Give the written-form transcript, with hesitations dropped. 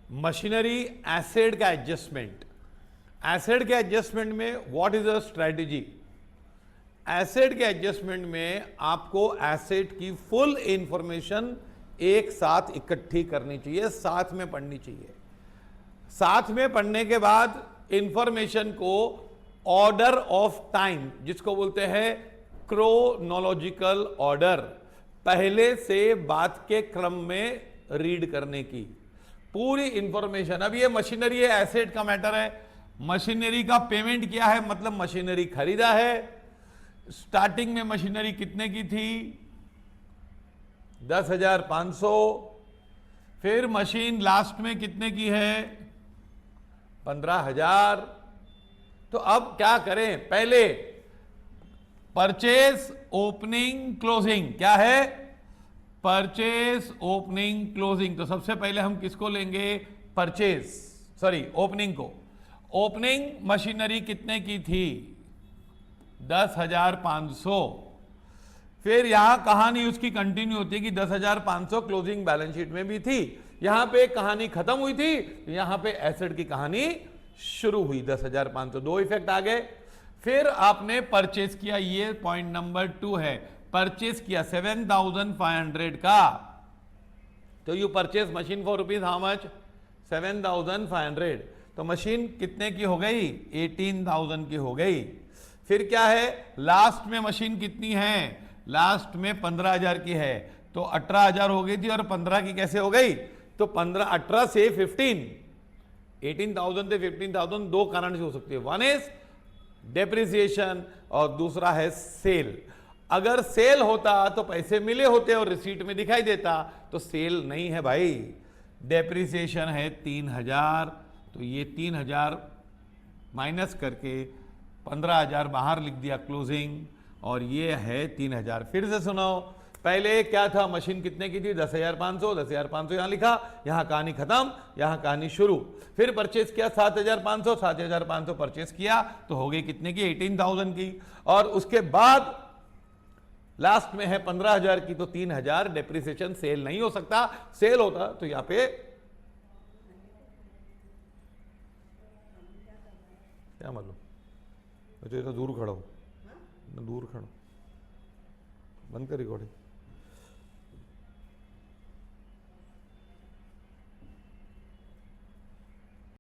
Machinery asset का adjustment. Asset के adjustment में what is a strategy? Asset के एडजस्टमेंट में आपको एसेट की फुल इंफॉर्मेशन एक साथ इकट्ठी करनी चाहिए, साथ में पढ़नी चाहिए। साथ में पढ़ने के बाद इंफॉर्मेशन को ऑर्डर ऑफ टाइम, जिसको बोलते हैं क्रोनोलॉजिकल ऑर्डर, पहले से बात के क्रम में रीड करने की पूरी इंफॉर्मेशन। अब ये मशीनरी है, एसेट का मैटर है। मशीनरी का पेमेंट किया है, मतलब मशीनरी खरीदा है। स्टार्टिंग में मशीनरी कितने की थी? 10,500। फिर मशीन लास्ट में कितने की है? 15,000। तो अब क्या करें? पहले परचेज ओपनिंग क्लोजिंग, क्या है? Purchase opening closing. तो सबसे पहले हम किसको लेंगे? परचेज, सॉरी ओपनिंग को। ओपनिंग मशीनरी कितने की थी? 10,500। फिर यहां कहानी उसकी कंटिन्यू होती है कि 10,500 क्लोजिंग बैलेंस शीट में भी थी। यहां पे कहानी खत्म हुई थी, यहां पे एसेट की कहानी शुरू हुई। 10,500, दो इफेक्ट आ गए। फिर आपने परचेज किया, ये पॉइंट नंबर 2 है। परचेज किया 7,500 का, तो you purchase machine for rupees how much? 7,500। तो मशीन कितने की हो गई? 18,000 की हो गई। फिर क्या है? लास्ट में मशीन कितनी है? लास्ट में 15,000 की है, तो 18,000 हो गई थी, और 15 की कैसे हो गई? तो 18 से 15, 18,000 से 15,000 दो कारण से हो सकती है। वन इज डेप्रिसिएशन और दूसरा है सेल। अगर सेल होता तो पैसे मिले होते और रिसीट में दिखाई देता, तो सेल नहीं है भाई। डेप्रिसिएशन है 3,000, तो ये 3,000 माइनस करके 15,000 बाहर लिख दिया क्लोजिंग, और ये है 3,000। फिर से सुनो, पहले क्या था? मशीन कितने की थी? 10,500। 10,500 यहां लिखा, यहां कहानी खत्म, यहां कहानी शुरू। फिर परचेज किया 7,500, 7,500 परचेज किया, तो हो गई कितने की? 18,000 की। और उसके बाद लास्ट में है 15,000 की, तो 3,000 डेप्रिसिएशन। सेल नहीं हो सकता, सेल होता तो यहां पे क्या मतलब? तो दूर खड़ा हो, दूर खड़ा, बंद कर रिकॉर्डिंग।